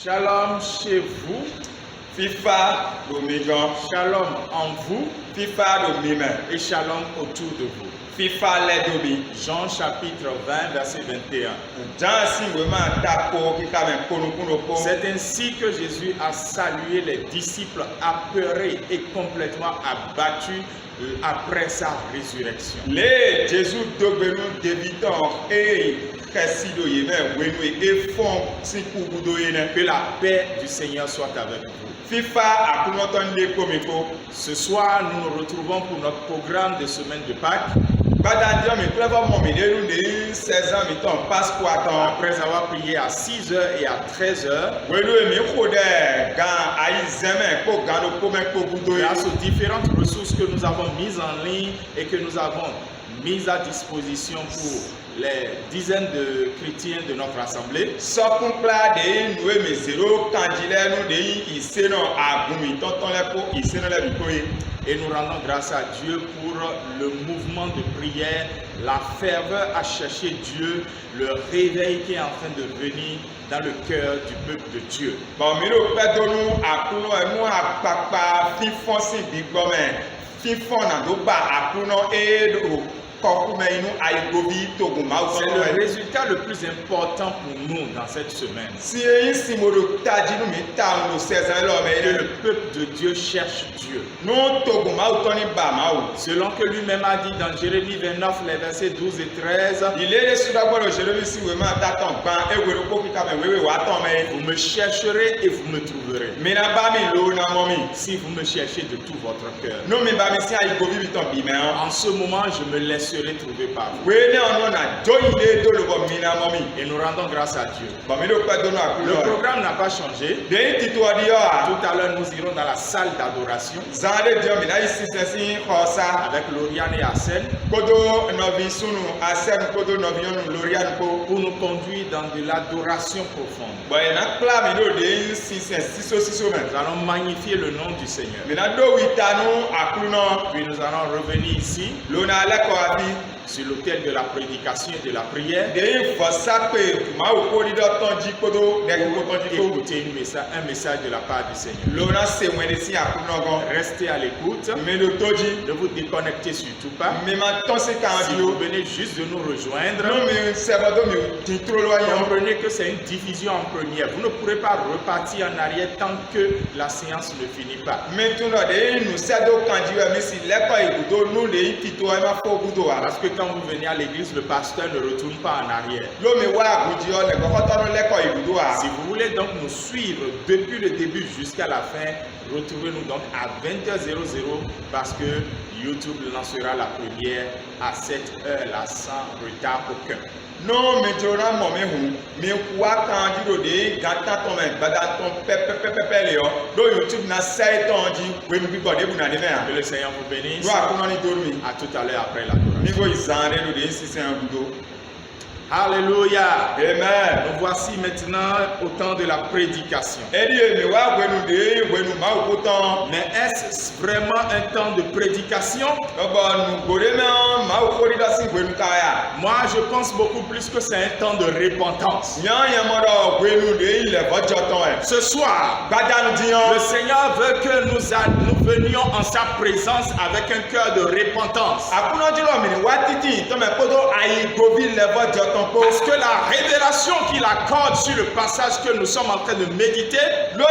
Shalom chez vous. Fifa domigan. Shalom en vous. Fifa domime. Et shalom autour de vous. Fifa les domi. Jean chapitre 20 verset 21. C'est ainsi que Jésus a salué les disciples apeurés et complètement abattus après sa résurrection. Les Jésus dogbenu débitant et que la paix du Seigneur soit avec vous. FIFA Ce soir, nous nous retrouvons pour notre programme de semaine de Pâques. Après avoir prié à 6h et à 13h, grâce aux différentes ressources que nous avons mises en ligne et que nous avons mises à disposition pour les dizaines de chrétiens de notre assemblée. Et nous rendons grâce à Dieu pour le mouvement de prière, la ferveur à chercher Dieu, le réveil qui est en train de venir dans le cœur du peuple de Dieu. C'est le résultat le plus important pour nous dans cette semaine. Que le peuple de Dieu cherche Dieu. Selon que lui-même a dit dans Jérémie 29, les versets 12 et 13. Vous me chercherez et vous me trouverez. Si vous me cherchez de tout votre cœur. En ce moment, je me laisserai trouver par vous. Et nous rendons grâce à Dieu. Le programme n'a pas changé. Tout à l'heure, nous irons dans la salle d'adoration avec Lauriane et Arsène pour nous conduire dans de l'adoration profonde. Nous allons magnifier le nom du Seigneur. Puis nous allons revenir ici sur l'autel de la prédication et de la prière écouter un message de la part du Seigneur. Restez à l'écoute. Ne vous déconnectez surtout pas. Si vous venez juste de nous rejoindre, comprenez que c'est une diffusion en première. Vous ne pourrez pas repartir en arrière tant que la séance ne finit pas. Parce que quand vous venez à l'église, le pasteur ne retourne pas en arrière. Si vous voulez donc nous suivre depuis le début jusqu'à la fin, retrouvez-nous donc à 20h00 parce que YouTube lancera la première à cette heure-là sans retard aucun. Non, mais tu auras mon mais quoi quand tu dis gata ton mec, badaton pepe YouTube n'a pas dit que le Seigneur vous bénisse. À tout à l'heure après l'adoration. Alléluia. Amen. Nous voici maintenant au temps de la prédication. Mais est-ce vraiment un temps de prédication? Moi, je pense beaucoup plus que c'est un temps de repentance. Ce soir, le Seigneur veut que nous venions en sa présence avec un cœur de repentance. Parce que la révélation qu'il accorde sur le passage que nous sommes en train de méditer, dans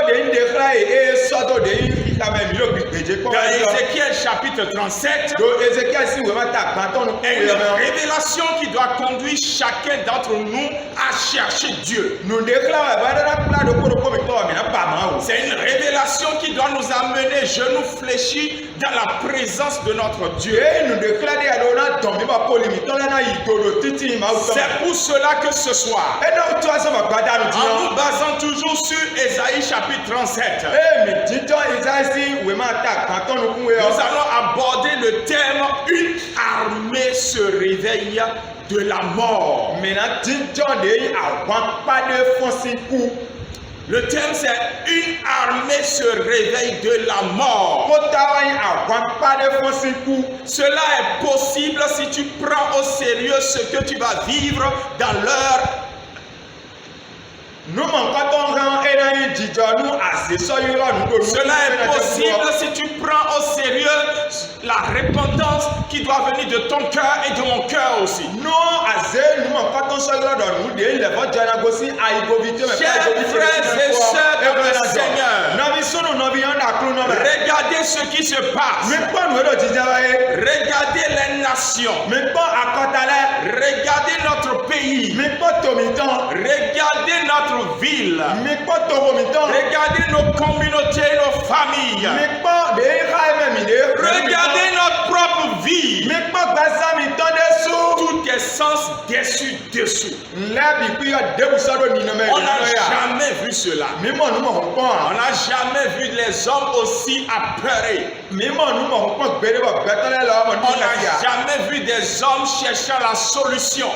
Ézéchiel chapitre 37, est une révélation qui doit conduire chacun d'entre nous à chercher Dieu. C'est une révélation qui doit nous amener genoux fléchis dans la présence de notre Dieu. C'est pour cela que ce soir, en nous basant toujours sur Ésaïe chapitre 37, nous allons aborder le thème « Une armée se réveille de la mort ». Le thème c'est « Une armée se réveille de la mort ». Cela est possible si tu prends au sérieux ce que tu vas vivre dans l'heure Cela est possible si tu prends au sérieux la repentance qui doit venir de ton cœur et de mon cœur aussi. Chers frères et sœurs dans le Seigneur, regardez ce qui se passe. Regardez les nations. Regardez notre pays. Regardez notre ville. Regardez nos communautés, nos familles. Regardez notre propre vie. Tout est sens dessous. On n'a jamais vu cela. On n'a jamais vu les hommes aussi apeurés. On n'a jamais vu des hommes cherchant la solution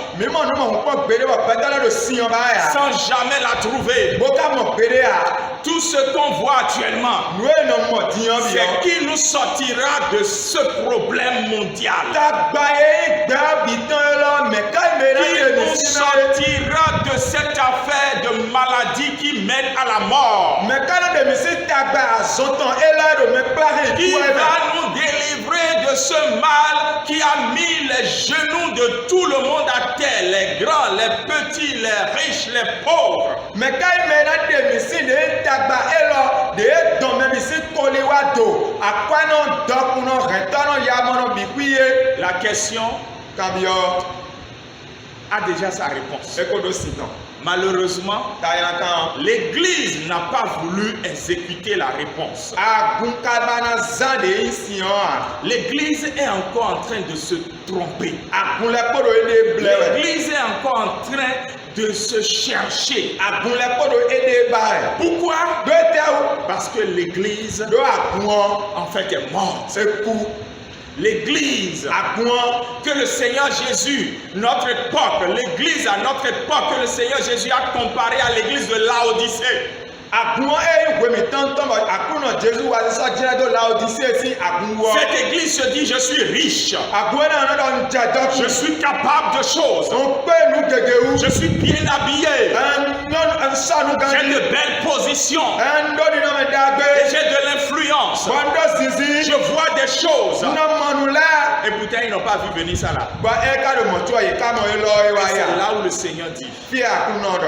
sans jamais la trouver. Tout ce qu'on voit actuellement, c'est qui nous sortira de ce problème mondial. Qui nous sortira de cette affaire de maladie qui mène à la mort. Qui va nous délivrer de ce mal qui a mis les genoux de tout le monde à terre, les grands, les petits, les riches, les pauvres. La question a déjà sa réponse. Malheureusement, l'Église n'a pas voulu exécuter la réponse. L'Église est encore en train de se tromper. L'Église est encore en train de se chercher. Pourquoi? Parce que l'Église en fait est morte. L'église que le Seigneur Jésus, notre époque, l'église à notre époque que le Seigneur Jésus a comparé à l'église de Laodicée. Cette église se dit: je suis riche, je suis capable de choses, je suis bien habillé, j'ai de belles positions, et j'ai de l'influence, je vois des choses. Et pourtant ils n'ont pas vu venir ça là. Et c'est là où le Seigneur dit: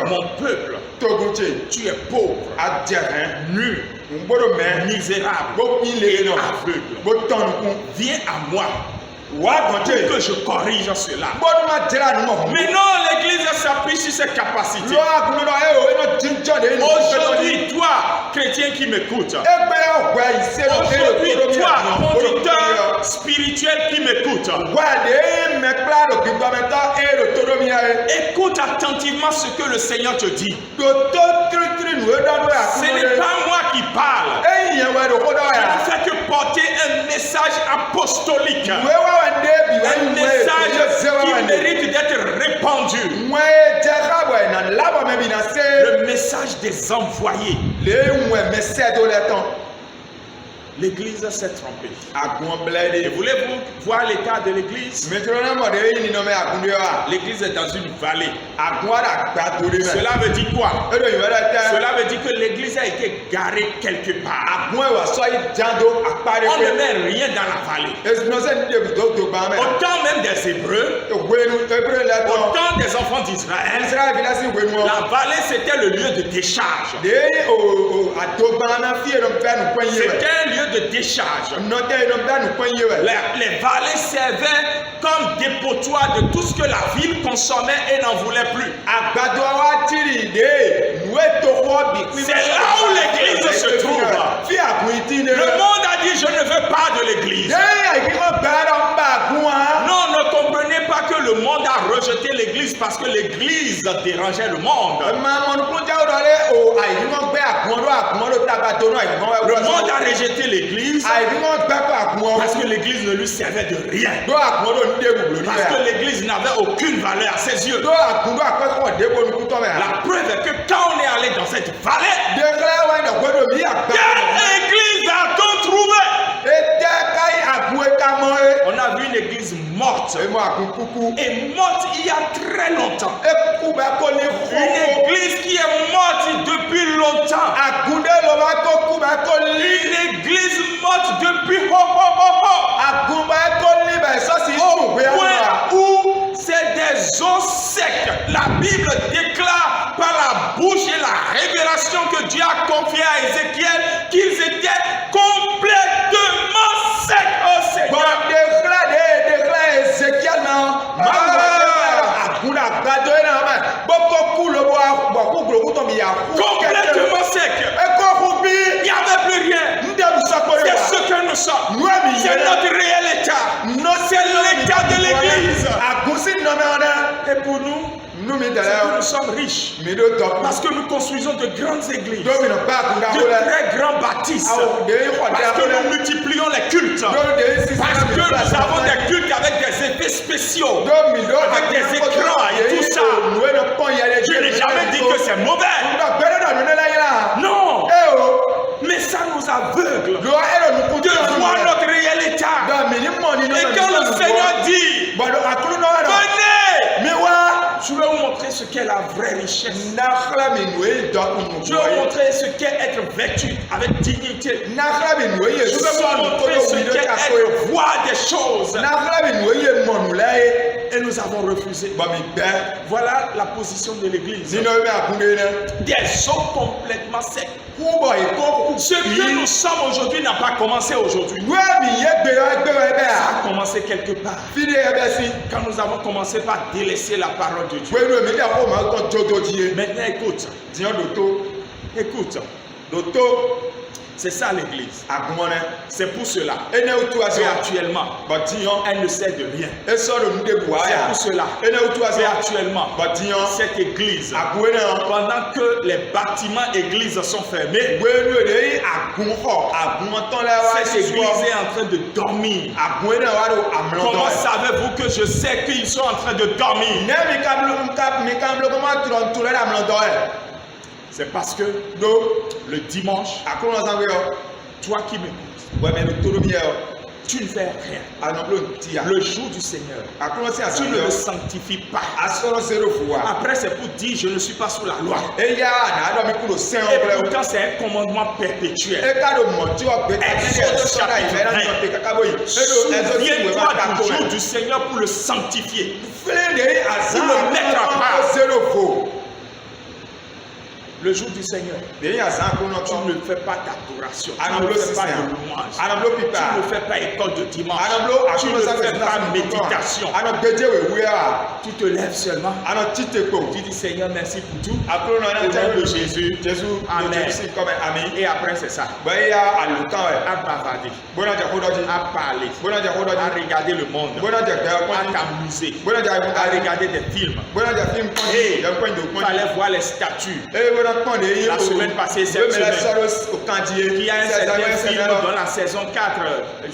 mon peuple, tu es pauvre, nu, misérable et aveugle. Viens à moi que je corrige cela. Mais non, l'église s'appuie sur ses capacités. Aujourd'hui, toi, chrétien qui m'écoute, aujourd'hui, toi, conducteur spirituel qui m'écoute, écoute attentivement ce que le Seigneur te dit. Ce n'est pas moi qui parle. Je ne fais que porter un message apostolique. Un message qui mérite d'être répandu. Le message des envoyés. L'église s'est trompée. Et voulez-vous voir l'état de l'église? L'église est dans une vallée. Cela veut dire quoi? Cela veut dire que l'église a été garée quelque part. On ne met rien dans la vallée. Autant même des Hébreux, autant des enfants d'Israël, la vallée c'était le lieu de décharge. C'était un lieu de décharge. Les vallées servaient comme dépotoir de tout ce que la ville consommait et n'en voulait plus. C'est là où l'église se trouve. Le monde a dit: je ne veux pas de l'église. Non, ne comprenez pas que le monde a rejeté l'église parce que l'église dérangeait le monde. Le monde a rejeté l'église parce que l'église ne lui servait de rien. Parce que l'église n'avait aucune valeur à ses yeux. La preuve est que quand on est allé dans cette vallée, quelle église a-t-on trouvé? On a vu une église morte. Et morte il y a très longtemps. Une église qui est morte depuis longtemps. déclaration que Dieu a confiée à Ézéchiel qu'ils étaient complètement secs au Seigneur. Complètement sec. Il n'y avait plus rien. C'est ce que nous sommes. C'est notre réel état. C'est l'état de l'église. Et pour nous, nous sommes riches parce que nous construisons de grandes églises, de très grands bâtisses, parce que nous multiplions les cultes, parce que nous avons des cultes avec des effets spéciaux, avec des écrans et tout ça. Je n'ai jamais dit que c'est mauvais. Non. Mais ça nous aveugle de voir notre réel état. Et quand le Seigneur dit, venez, je vais vous montrer ce qu'est la vraie richesse. Je vais vous montrer ce qu'est être vêtu avec dignité. Je vais vous montrer ce qu'est être voir des choses. Et nous avons refusé. Voilà la position de l'église. Des hommes complètement secs. Ce que nous sommes aujourd'hui n'a pas commencé aujourd'hui. Ça a commencé quelque part. Quand nous avons commencé par délaisser la parole de Dieu. Maintenant écoute. Écoute. C'est ça l'église. C'est pour cela. Et actuellement, elle ne sert de rien. C'est pour cela. Et actuellement, cette église, pendant que les bâtiments églises sont fermés, cette église est en train de dormir. Comment savez-vous que je sais qu'ils sont en train de dormir? C'est parce que le dimanche, toi qui m'écoutes, tu ne fais rien. Le jour du Seigneur, tu ne le sanctifies pas. Après, c'est pour dire je ne suis pas sous la loi. Et pourtant, c'est un commandement perpétuel. Souviens-toi du jour du Seigneur pour le sanctifier, pour le mettre à part. Le jour du Seigneur, tu ne fais pas d'adoration, tu ne fais pas de louange, tu ne fais pas école de dimanche, tu ne fais pas méditation. Tu te lèves seulement, tu dis Seigneur merci pour tout, au nom de Jésus, Amen. Et après c'est ça, à bavarder, à parler, à regarder le monde, à t'amuser, à regarder des films. Et il fallait voir les statues. La semaine passée, cette semaine, il y a un certain film dans la saison 4.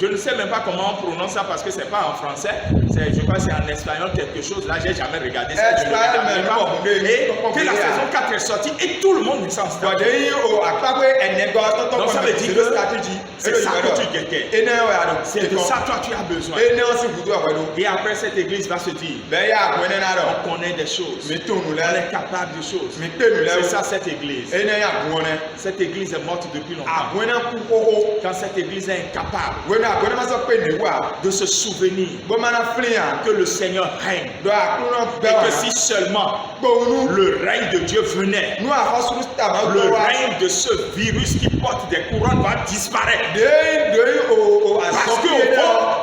Je ne sais même pas comment on prononce ça parce que c'est pas en français. Je crois que c'est en espagnol quelque chose. Là, j'ai jamais regardé ça. Je ne regardais pas. Et que la saison 4 est sortie et tout le monde est sans stade. Donc ça veut dire que c'est ça que tu guettais. C'est de ça toi tu as besoin. Et après cette église va se dire, on connaît des choses. On est capable de choses. C'est ça cette église. Cette église est morte depuis longtemps. Quand cette église est incapable de se souvenir que le Seigneur règne et que si seulement le règne de Dieu venait, le règne de ce virus qui porte des couronnes va disparaître.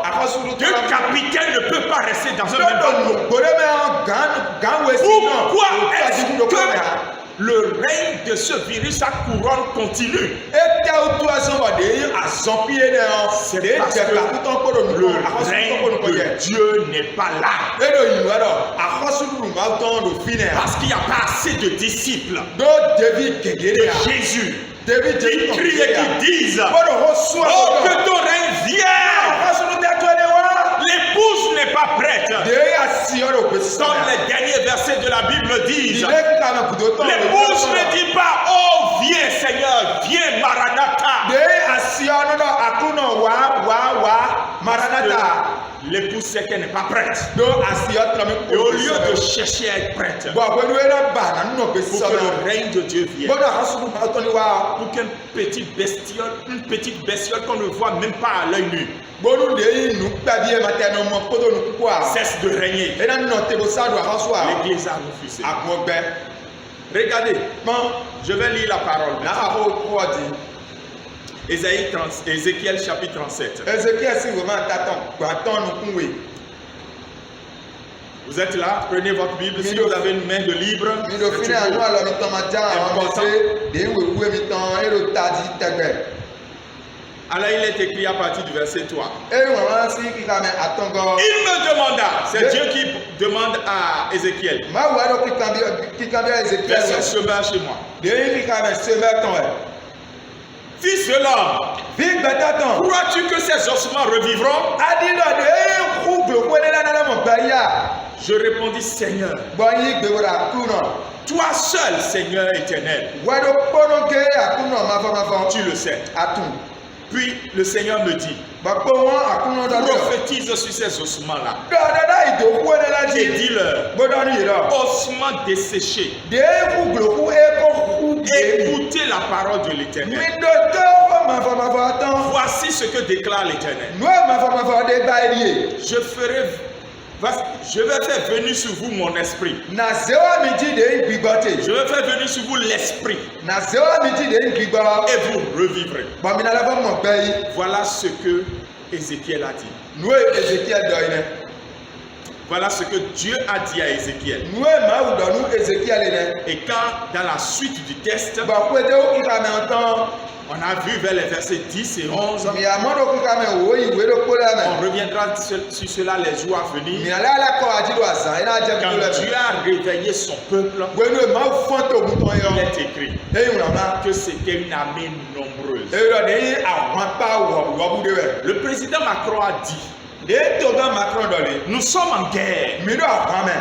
Parce que deux capitaines ne peuvent pas rester dans un même bateau. Pourquoi est-ce que le règne de ce virus, sa couronne continue? C'est parce que le règne de Dieu n'est pas là. Parce qu'il n'y a pas assez de disciples de Jésus qui crient et qui disent oh que ton règne vienne. L'épouse n'est pas prête. Comme les derniers versets de la Bible disent. L'épouse ne dit pas oh viens Seigneur, viens Maranatha. L'épouse sait qu'elle n'est pas prête. Et au lieu de chercher à être prête, pour que le règne de Dieu vienne, pour qu'une petite bestiole qu'on ne voit même pas à l'œil nu cesse de régner, l'église a refusé. Regardez, Bon, je vais lire la parole. là, à quoi dit? Ézéchiel chapitre 37. Ézéchiel, si vraiment t'attends, nous pouvons. Vous êtes là, prenez votre Bible. Si vous avez une main de libre, Mi do fini anu alo mi tɔn ma dza awon mi se de wewe mi tɔn ero tadi tɛgbɛ. alors il est écrit à partir du verset 3. Eri wɔn si kika mɛ atɔngɔ. Il me demanda, c'est Dieu qui demande à Ézéchiel, Mawu aɖo kika bi Ezekiel verset wɛ. chemin chez moi. De yi kika mɛ sɛbɛ tɔn wɛ. Fils de l'homme, Vi gbɛta tɔn. crois-tu que ces ossements revivront? Adi dɔ de eyi ku gbogbo ne la nana mɔ gbɛ ya. Je répondis, Seigneur, Bɔn yi gbegbo la kunɔ. toi seul, Seigneur éternel, Wɔdo kpɔnɔ ke akunɔ mafɔmafɔ. tu le sais. Atun. Puis le Seigneur me dit, Bɔn kpɔ wɔn akunɔ dɔ de. prophétise sur ces ossements-là Dɔdɔdɔ idoku ne la et dzi. dis-leur, Gbɔdɔ ni yi dɔ. ossements desséchés, De ku gbogbo eko ku de. écoutez la parole de Mi l'Éternel. do to ko mafɔmafɔ tɔn. Voici ce que déclare l'Éternel. Nous mafɔmafɔ de ba ye. Je vais faire venir sur vous mon esprit. Na sewa mi ti de gbigbɔ te. Je vais faire venir sur vous l'esprit Na sewa mi ti de gbigbɔ. et vous revivrez. Bɔn mina la fɔ mɔ bɛɛ yi. Voilà ce que Ézéchiel a dit. Nu ye Ezekiel dɔ yi nɛ. Voilà ce que Dieu a dit à Ézéchiel. Nu ye Mawu dɔ nu Ezekiel yi nɛ. Et quand dans la suite du texte, Bɔn koete wo kika mɛ ɔtɔn. on a vu vers les versets 10 et 11, Mi amɔ do kika mɛ wo yi wo do ko la on mɛ. reviendra sur cela les jours à venir. Mina la ala kɔ adi do azan ina jɛ Quand kutu lɛ Dieu mɛ. a réveillé son peuple, Gbɛnu ye Mawu fɔn to gutɔn il yɔ. est écrit Eyi ŋlɔ na. que c'était une armée nombreuse. Eyi dɔ de ye àwọn pa wɔbu de wɛ. Le président Macron a dit, De to gã Macron dɔ le. nous sommes en guerre. Mi do àwọn mɛ.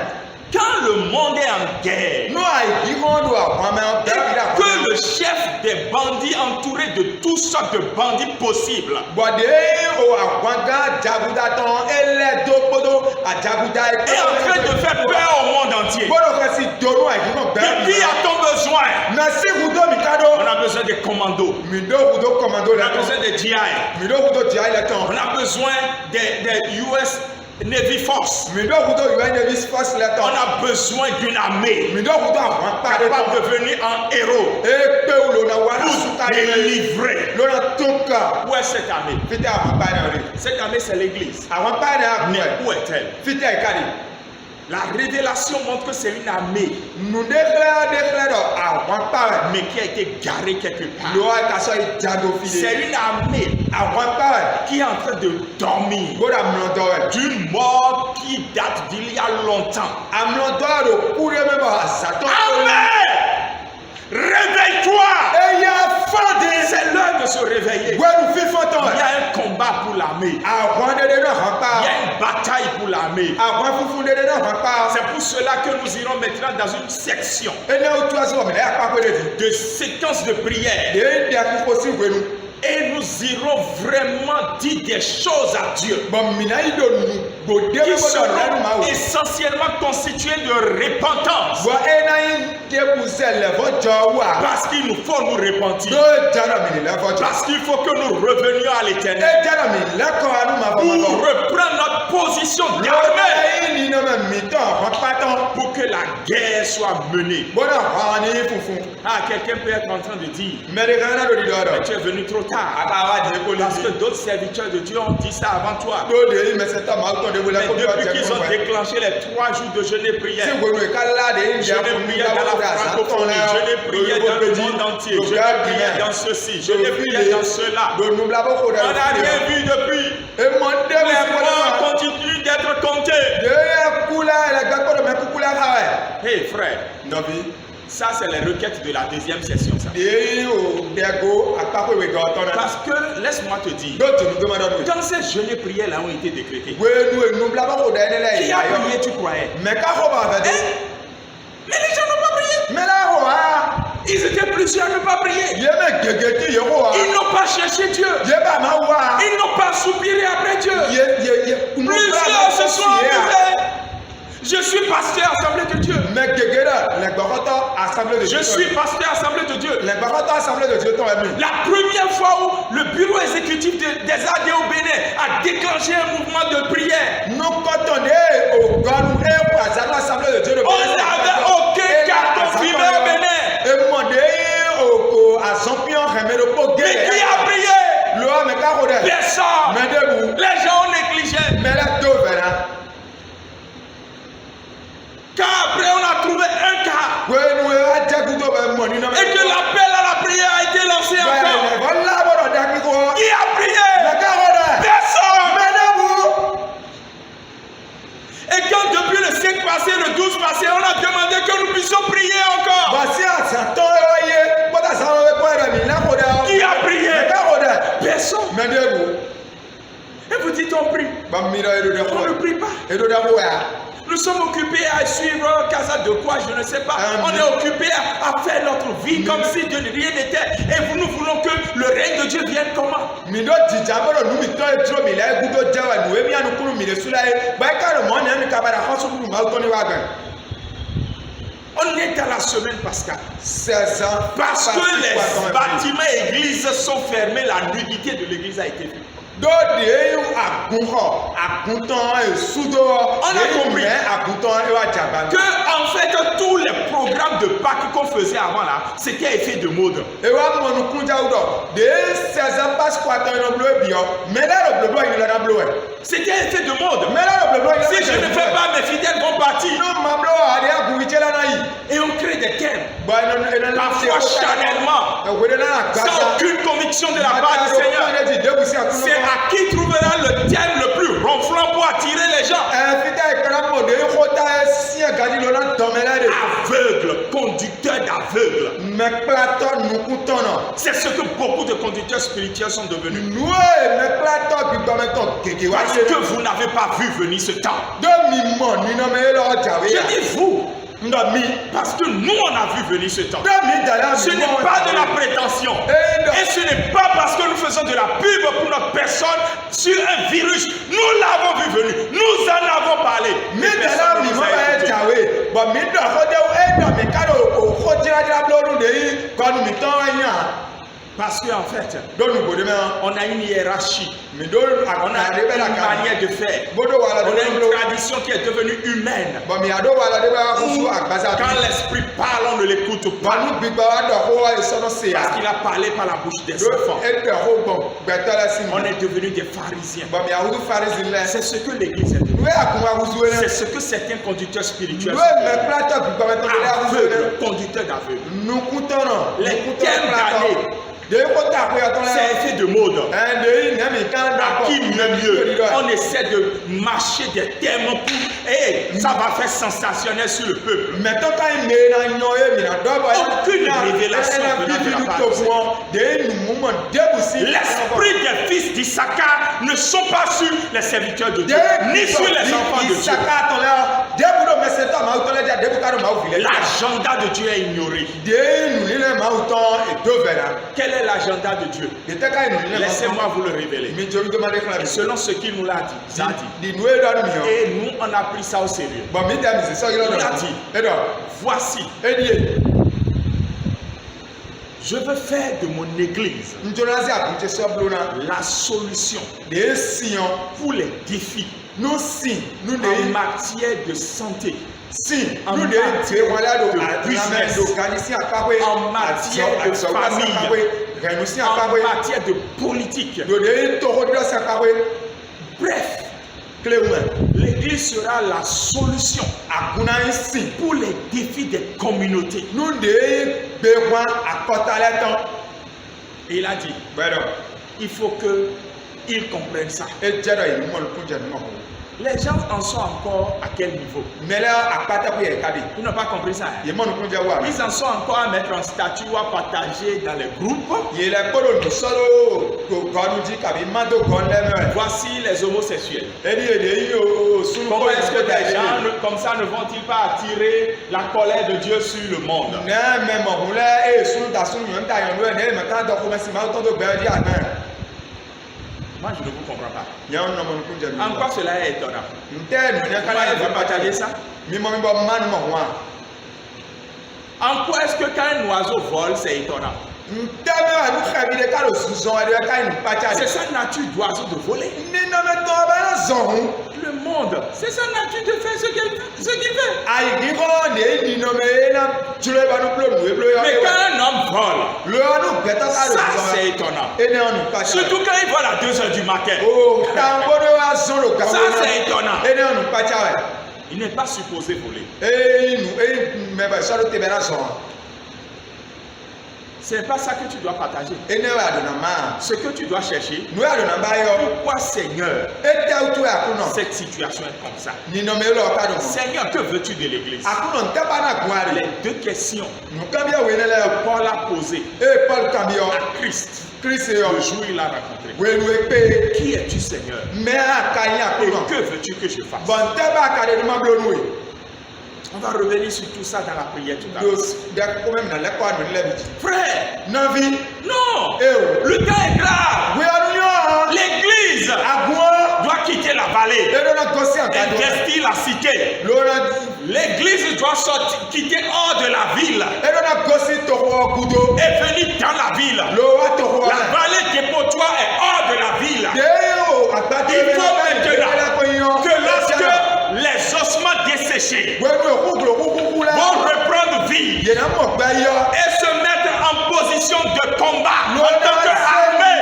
Quand le monde est en guerre, Nu ayi wɔn do àwọn mɛ. et Bɛɛ bi da que le chef des bandits entouré de toutes sortes de bandits possibles Bɔde o àwọn gã jagundatɔn elɛ do kpodo ajagunta est en train de faire peur au monde entier. Gbɔdɔ kasi donu ayi nɔ De bɛɛ qui a-t-on besoin? Na si kudo mi ka On do. a besoin des commandos. Mi do kudo kɔmando On lɛ a besoin tɔn. des GI. Mi do kudo tia lɛ On tɔn. a besoin des US Navy Force. Mi do kudo UN Navy force lɛ On tɔn. a besoin d'une armée Mi do kudo àwọn pa de capable tɔn. de venir en héros Ekpe wo lona wara pour suta les yi. livrer. Lona tó ka. Où est cette armée? Fite àwọn pa de o de. Cette armée, c'est l'Église. Àwọn pa de a Mais kun ɛ. où est-elle? Fite yi ka de. La révélation montre que c'est une armée, Nu de xlẽ dɔ àwọn pa ɛ. mais qui a été garée quelque part. Lo wa kasɔ yi dza do fi de. C'est une armée Àwọn pa ɛ. qui est en train de dormir Gbɔdɔ amlɔ dɔ ɛ. d'une mort qui date d'il y a longtemps. Amlɔ dɔ do ku de mɛ bɔ azatɔ. Amen! Réveille-toi! Eya fɔ de. C'est l'heure de se réveiller. Wɛnu fifɔ tɔ Il y ɛ. a un combat pour l'armée. Àwọn dede náà hàn Il y pa. a une bataille pour l'armée. Àwọn funfun dede náà hàn pa. C'est pour cela que nous irons maintenant dans une section Ene o tu ase wɔ mi lɛ akpa ko de di. de séquence de prière. De di akoko si wenu. Et nous irons vraiment dire des choses à Dieu Bɔn mina yi do nu gbode qui bɛ bɔ dɔ lɛnu ma seront o. essentiellement constituées de repentance. Bɔn ena yi deku sɛ lɛfɔ jɔ wa. Parce qu'il nous faut nous repentir. N'o jara mi lɛfɔ jɔ. Parce qu'il faut que nous revenions à l'éternel E jara mi lɛkɔ anu ma pour fɔ. reprendre notre position d'armée Lɔbɛ yi ni nɔmɛ mitɔ hɔn patɔn. pour que la guerre soit menée. Bɔdɔ hɔn ni funfun. Ah, quelqu'un peut être en train de dire, Mɛ de kana do di dɔ mais dɔ. tu es venu trop tard. A ka wa di ekoli Parce si. que d'autres serviteurs de Dieu ont dit ça avant toi. Do de yi mɛ sɛ ta ma tɔn de wele Mais ko depuis jɛ qu'ils ont kun fɛ. déclenché les 3 jours de jeûne et prière, Si wenu ka la de yi je n'ai prié dans la francophonie, je n'ai prié dans le monde entier, je n'ai prié dans ceci, je n'ai prié dans cela. Do nubla bɔ ko On da. n'a rien vu depuis. E mɔ de Les bɛ ko morts da. continuent d'être comptés. De ye kula yɛlɛ gbɛkɔ dɔ mɛ kukula ka wɛ. Hé frère, Nɔvi. ça c'est les requêtes de la deuxième session. Ça. De yi o dɛgo akpako wɛ gɔ tɔn na. Parce que, laisse-moi te dire, Do tunu gbɛmɛ dɔ do. quand ces jeûnes et prières là ont été décrétées, Wenu nubla bɔ ko da yi lɛ qui yi a ayɔ. prié, tu croyais? Mɛ ka fɔ ba fɛ de. Mais les gens n'ont pas prié. Mɛ la ko wa. Ils étaient plusieurs à ne pas prier. Ye mɛ gege ti ye ko wa. Ils n'ont pas cherché Dieu. Ye ba ma wa. Ils n'ont pas soupiré après Dieu. Ye Plusieurs se sont enlevés. Je suis pasteur Assemblée de Dieu. Mɛ gege dɛ lɛ gbɛkɔtɔ assemblée de Dieu. Je suis pasteur Assemblée de Dieu. Lɛ gbɛkɔtɔ assemblée de Dieu tɔn yɛ mi. La première fois où le bureau exécutif des AD au Bénin a déclenché un mouvement de prière, Nukɔtɔ de o gbɔnu e ko azanu assemblée de Dieu. on n'avait aucun cas confirmé au Bénin. azɔpiɔ hɛmɛ ɖo kpo ge. Mais qui a prié? Le ame ka xɔ dɛ. Personne. Mɛ de bu. Les gens ont négligé. Mɛ lɛ do vɛ na. Quand après on a trouvé un cas Wenu adze kudo bɛ mɔ nina. et que l'appel à la prière a été lancé encore, Voilà bɔrɔ daki ko. qui a prié? Mɛ ka xɔ dɛ. Personne. Mɛ de bu. Et quand depuis le 5 passé, le 12 passé, on a demandé que nous puissions prier encore. Basi asatɔ yɔ ye. Bɔta sanwó bɛ kɔ yɛrɛ mi na ko dɛ. Qui a prié? Mɛ ka xɔ dɛ. Personne. Mɛ de bu. Et vous dites on prie. Ba mi dɔ edo de On ne xɔ. prie pas. Edo de xɔ ya. Nous sommes occupés à suivre Casa de quoi, je ne sais pas. On est occupés à faire notre vie comme si de rien n'était. Et nous voulons que le règne de Dieu vienne comment? Mi do dzidza bɔrɔ nu mi tɔ ye tro mi la ekudo dze wa nu emi anukunu mi le su la ye. Ba eka ɖe mɔ ne mi kaba ɖe xɔsu kunu ma tɔ ne wa gbɛ. On est dans la semaine pascale. 16 ans. Parce que les bâtiments églises sont fermés, la nudité de l'église a été vue. Do de ye agunxɔ aguntɔn esudo. On a compris. Aguntɔn ewa dzaba. Que en fait tous les programmes de Pâques qu'on faisait avant là, c'était effet de mode. Ewa mɔnukudzawo dɔ. De 16 ans passe quoi tɔ yen blo ebiɔ. Mɛ lɛ ɖe blodɔ yi le na blo yɛ. C'était effet de mode. Mɛ lɛ ɖe blodɔ yi le na Si je ne fais pas, mes fidèles vont partir. No ma blo adi aguvitse la na yi. Et on crée des thèmes. Bon ena Parfois charnellement. Ewele na na Sans gbasa. aucune conviction de la part du Seigneur. C'est à qui trouvera le thème le plus ronflant pour attirer les gens. Aveugle, conducteur d'aveugle. C'est ce que beaucoup de conducteurs spirituels sont devenus. Parce que vous n'avez pas vu venir ce temps. Je dis vous. Parce que nous on a vu venir ce temps. Ce n'est pas de la prétention. Et ce n'est pas parce que nous faisons de la pub pour notre personne sur un virus. Nous l'avons vu venir. Nous en avons parlé. Mais personne ne nous a écouté. Parce qu'en fait, on a une hiérarchie. On a une manière de faire. On a une tradition qui est devenue humaine. Quand l'esprit parle, on ne l'écoute pas. Parce qu'il a parlé par la bouche des enfants. On est devenu des pharisiens. C'est ce que l'Église est devenue. C'est ce que certains conducteurs spirituels sont. Aveugles, conducteurs d'aveugles. Les thèmes d'année. C'est effet de mode. À qui mieux? On essaie de marcher des thèmes pour. Et ça va faire sensationnel sur le peuple. Aucune révélation venant de la part du Seigneur. L'esprit des fils d'Issachar ne sont pas sur les serviteurs de Dieu, ni sur les enfants de Dieu. L'agenda de Dieu est ignoré. Quel est l'agenda de Dieu? Laissez-moi vous le révéler. Et selon ce qu'il nous l'a dit, et nous on a pris ça au sérieux. Il a dit, voici, je veux faire de mon église la solution pour les défis en matière de santé, en matière de business, en matière de famille, en matière de politique. Bref, l'église sera la solution pour les défis des communautés. Et il a dit, il faut qu'ils comprennent ça. Les gens en sont encore à quel niveau? Ils n'ont pas compris ça. Ils en sont encore à mettre en statut ou à partager dans les groupes. Voici les homosexuels. Comment est-ce que des gens comme ça ne vont-ils pas attirer la colère de Dieu sur le monde? Moi, je ne vous comprends pas. En quoi cela est étonnant? Vous veut partager ça? En quoi est-ce que quand un oiseau vole, c'est étonnant? C'est sa nature d'oiseau de voler. Le monde monde. C'est sa nature de faire ce qu'il fait. Aïe, on est dit non, mais là, tu le vas nous plomber. Mais quand un homme vole, ça c'est étonnant. Surtout quand il vole à 2 heures du matin. Ça c'est étonnant. Il n'est pas supposé voler. Ce n'est pas ça que tu dois partager. Ce que tu dois chercher. Pourquoi Seigneur, cette situation est comme ça? Seigneur, que veux-tu de l'église? Les 2 questions que Paul a posées à Christ le jour où il l'a rencontré. Qui es-tu, Seigneur? Et que veux-tu que je fasse? On va revenir sur tout ça dans la prière tout à l'heure. Frère, non, le cas est grave. L'église doit quitter la vallée, investir la cité. L'église doit quitter hors de la ville et venir dans la ville. La vallée dépotoir est hors de la ville. Il faut maintenant que lorsque les ossements desséchés vont reprendre vie et se mettre en position de combat en tant qu'armée.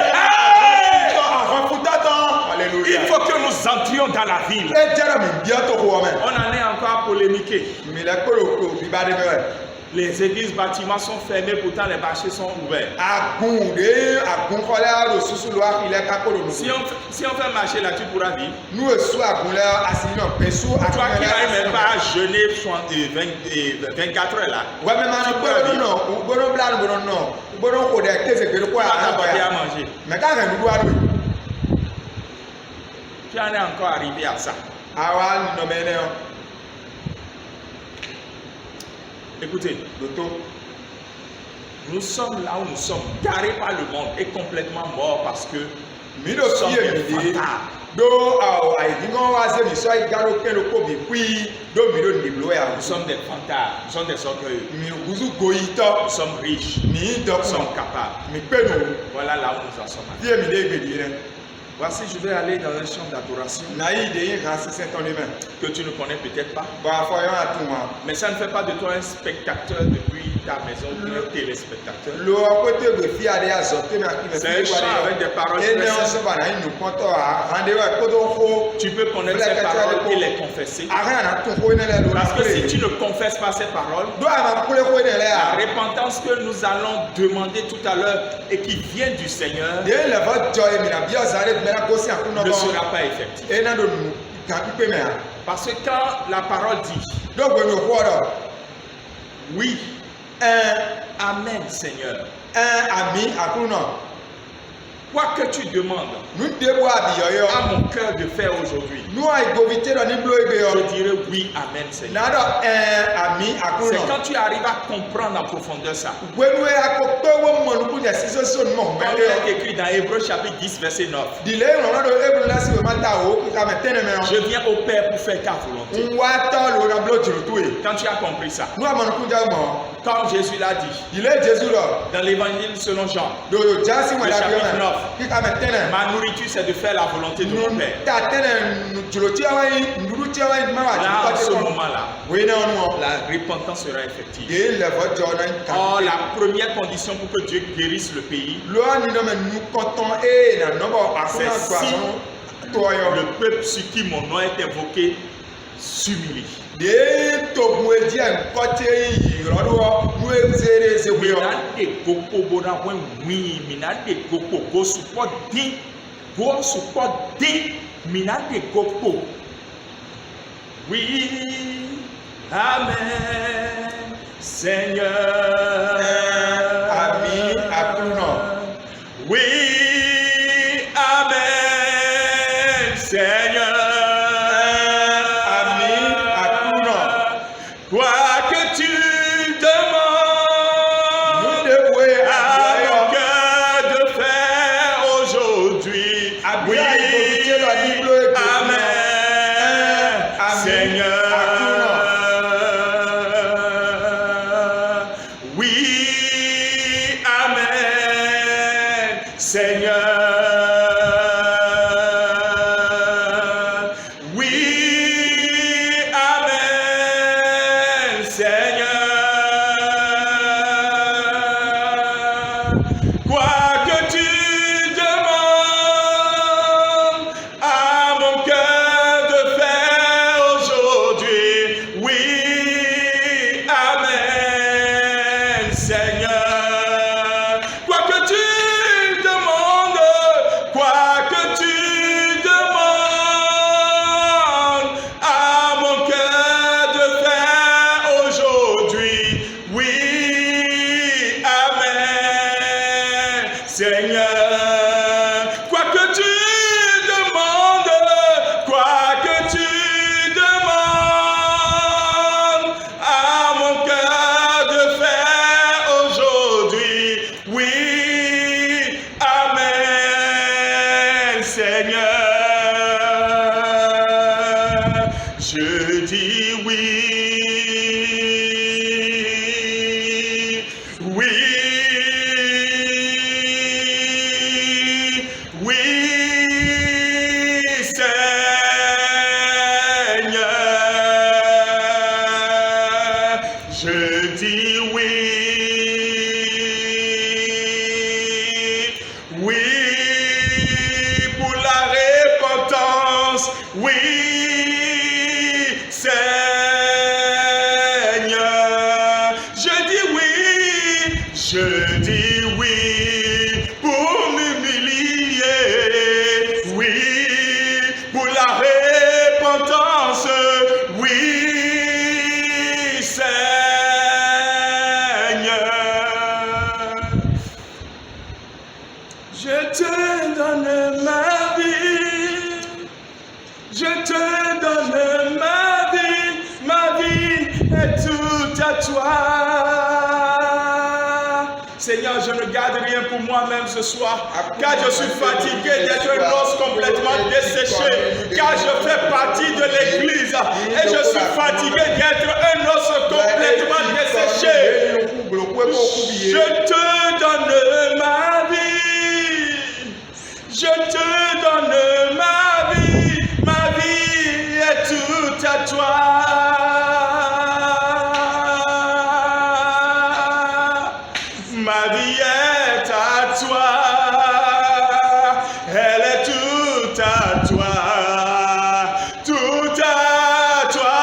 Il faut que nous entrions dans la ville. On en est encore à polémiquer. Les églises, bâtiments sont fermés, pourtant les marchés sont ouverts. Si on fait marcher là, tu pourras vivre. Toi qui n'arrives même pas à jeûner 24 heures là. Tu pourras vivre. À manger. Tu en es encore arrivé à ça. Écoutez, nous sommes là où nous sommes, garés par le monde et complètement morts parce que nous sommes des fantasmes. Nous sommes des fantasmes, nous sommes des orgueilleux. Nous sommes riches, nous sommes capables. Voilà là où nous en sommes. Voici, je vais aller dans un champ d'adoration que tu ne connais peut-être pas. Mais ça ne fait pas de toi un spectateur depuis ta maison ou un téléspectateur. C'est un chant avec des paroles très simples. Tu peux connaître ces paroles et les confesser. Parce que si tu ne confesses pas ces paroles, la repentance que nous allons demander tout à l'heure et qui vient du Seigneur ne sera pas effective. Parce que quand la parole dit oui, amen Seigneur, quoi que tu demandes à mon cœur de faire aujourd'hui, je dirais oui, amen Seigneur. C'est quand tu arrives à comprendre en profondeur ça. Comme il est écrit dans Hébreux chapitre 10 verset 9. Je viens au Père pour faire ta volonté. Quand tu as compris ça, comme Jésus l'a dit dans l'évangile selon Jean, le chapitre 9, ma nourriture c'est de faire la volonté de mon Père. Là, à ce moment-là, la repentance sera effective. Or, la première condition pour que Dieu guérisse le pays, c'est si le peuple sur qui mon nom est invoqué s'humilie. Oui, amen, Seigneur. Oui, amen, Seigneur. Quoi que tu demandes à mon cœur de faire aujourd'hui, oui, amen, Seigneur. Oui, amen, Seigneur. Oui. quoi que tu demandes à mon cœur de faire aujourd'hui. Oui, Amen, Seigneur. Quoi que tu demandes, quoi que tu demandes à mon cœur de faire aujourd'hui. Oui, Amen, Seigneur. Quoi que tu demandes, quoi que tu demandes à mon cœur de faire aujourd'hui. Oui, Amen, Seigneur. Je dis oui. Oui, oui, Seigneur. Je dis oui. Oui, pour la repentance. Oui, Seigneur. Je dis oui. Je dis oui pour m'humilier. Oui, pour la repentance. Oui, Seigneur. Je te donne ma vie. Je te donne ma vie. Ma vie est toute à toi. Seigneur, je ne garde rien pour moi-même ce soir, car je suis fatigué d'être un os complètement desséché, car je fais partie de l'église et je suis fatigué d'être un os complètement desséché. Je te donne ma vie, je te donne ma vie est toute à toi. Ma vie est à toi, elle est toute à toi, tout à toi.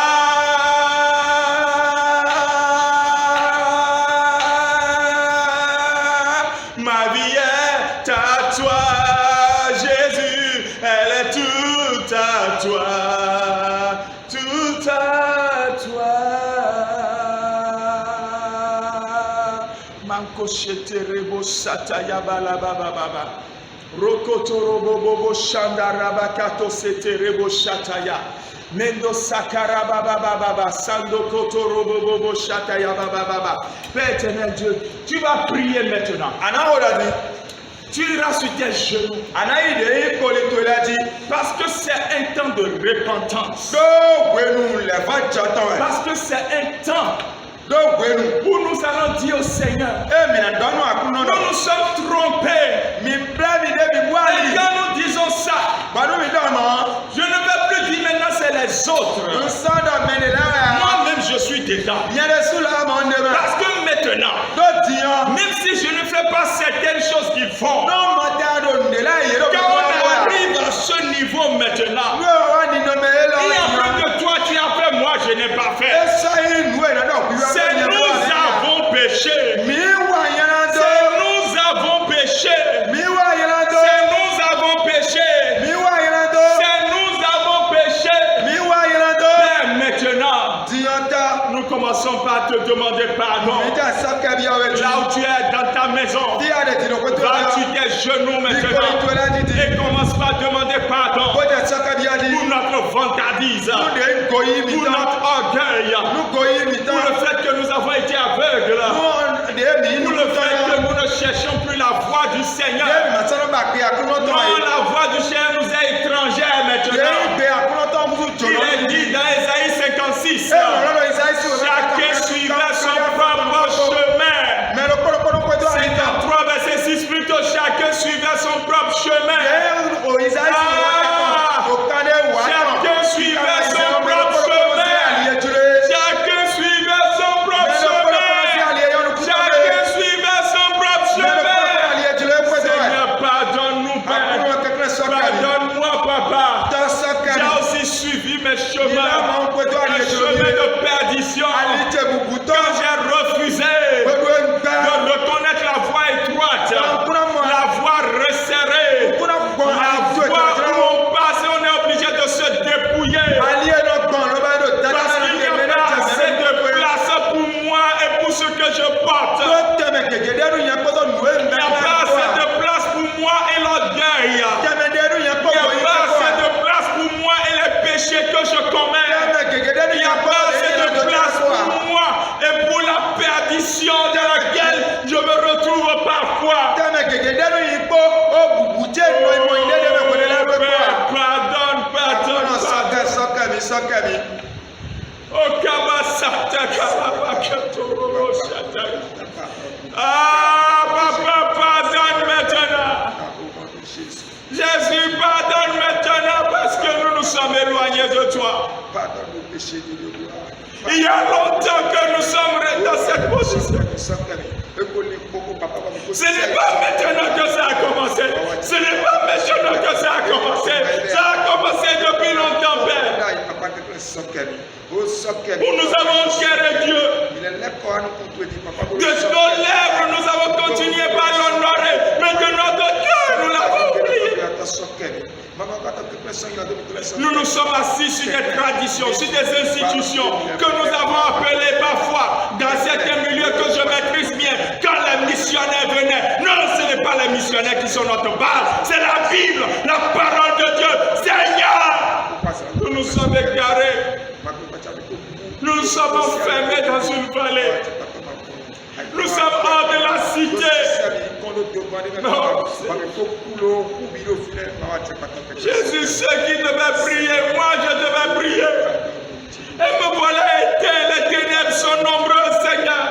Ma vie est à toi, Jésus, elle est toute à toi, tout à toi. Manko sheterebo sataya balababa. Rokotorobo bobo shandarabakato seterebo shataya. Mendo sakaraba baba sando kotorobo bobo shataya baba. Père éternel Dieu, tu vas prier maintenant. Tu iras sur tes genoux. Parce que c'est un temps de repentance. Parce que c'est un temps où nous allons dire au Seigneur, nous nous sommes trompés. Et quand nous disons ça, je ne vais plus dire maintenant c'est les autres. Moi-même je suis dedans. Parce que maintenant, même si je ne fais pas certaines choses qu'ils font, quand on arrive à ce niveau maintenant, il y a plus que toi tu as fait, moi je n'ai pas fait. C'est nous avons péché. C'est nous avons péché. C'est nous avons péché. C'est nous avons péché. Mais maintenant, nous commençons par te demander pardon. Là où tu es dans ta maison, va sur tes genoux maintenant et commence par demander pardon pour notre vantardise, pour notre orgueil, pour le fait que nous avons été aveugles, pour le fait que nous ne cherchons plus la voix du Seigneur. Non, la voix du Seigneur nous est étrangère maintenant. Il est dit dans Ésaïe 56, chacun suivait son propre chemin. 53 verset 6 plutôt, chacun suivait son propre chemin. Chacun suivait son propre chemin. Chacun suivait son propre chemin. Chacun suivait son propre chemin. Il y a longtemps que nous sommes dans cette position. Ce n'est pas maintenant que ça a commencé. Ce n'est pas maintenant que ça a commencé. Ça a commencé depuis longtemps, Père. Où nous avons quéré Dieu. De nos lèvres, nous avons continué par l'honorer. Mais de notre cœur, nous l'avons oublié. Nous nous sommes assis sur des traditions, sur des institutions que nous avons appelées parfois dans certains milieux que je maîtrise bien. Quand les missionnaires venaient, non, ce n'est pas les missionnaires qui sont notre base, c'est la Bible, la parole de Dieu. Seigneur, nous nous sommes égarés. Nous nous sommes enfermés dans une vallée. Nous sommes hors de la cité. Non. Jésus, ceux qui devaient prier, moi je devais prier. Et me voilà éteint. Les ténèbres sont nombreuses, Seigneur.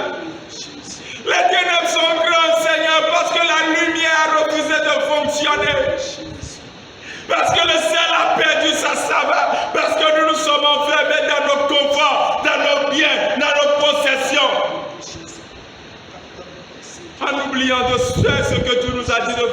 Les ténèbres sont grandes, Seigneur, parce que la lumière a refusé de fonctionner. Parce que le ciel a perdu sa saveur. Parce que nous nous sommes enfermés dans nos conforts, dans nos biens, dans nos possessions. En oubliant de faire ce que tu nous as dit de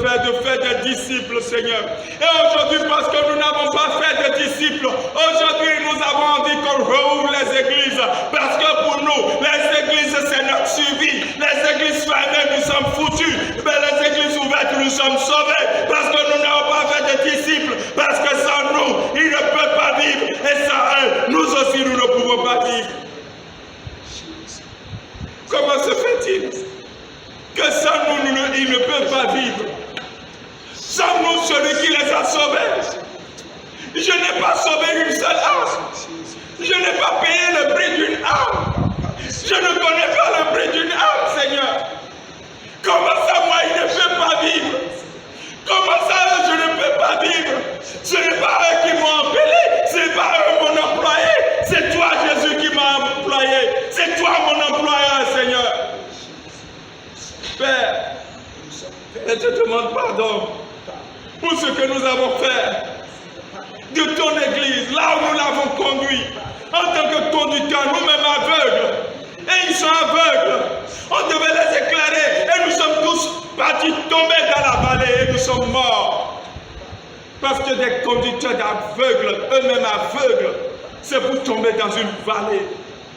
faire des disciples, Seigneur. Et aujourd'hui, parce que nous n'avons pas fait de disciples, aujourd'hui nous avons envie qu'on rouvre les églises. Parce que pour nous, les églises, c'est notre suivi. Les églises fermées, nous sommes foutus. Mais les églises ouvertes, nous sommes sauvés. Parce que nous n'avons pas fait de disciples. Parce que sans nous, ils ne peuvent pas vivre. Et sans eux, nous aussi, nous ne pouvons pas vivre. Comment se fait-il que sans nous, ils ne peuvent pas vivre? Sans nous, celui qui les a sauvés. Je n'ai pas sauvé une seule âme. Je n'ai pas payé le prix d'une âme. Je ne connais pas le prix d'une âme, Seigneur. Comment ça, moi, il ne peut pas vivre? Comment ça, je ne peux pas vivre? Ce n'est pas eux qui m'ont appelé. Ce n'est pas eux mon employé. C'est toi, Jésus, qui m'a employé. C'est toi, mon employeur, Seigneur. Père, je te demande pardon pour ce que nous avons fait de ton église, là où nous l'avons conduit, en tant que conducteurs, nous-mêmes aveugles. Et ils sont aveugles. On devait les éclairer. Et nous sommes tous partis tomber dans la vallée et nous sommes morts. Parce que des conducteurs aveugles, eux-mêmes aveugles, c'est pour tomber dans une vallée,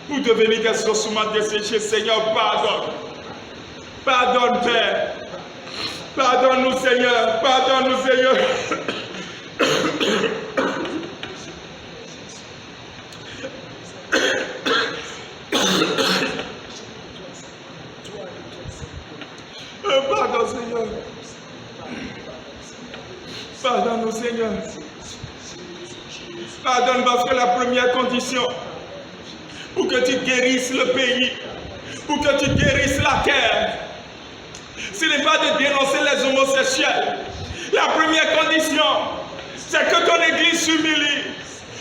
pour devenir des ossements desséchés. Seigneur, pardonne. Pardonne, Père. Pardonne-nous, Seigneur. Pardonne-nous, Seigneur. Pardonne, Seigneur. Pardonne-nous, Seigneur. Pardonne parce que la première condition pour que tu guérisses le pays, pour que tu guérisses la terre, ce n'est pas de dénoncer les homosexuels. La première condition, c'est que ton église s'humilie.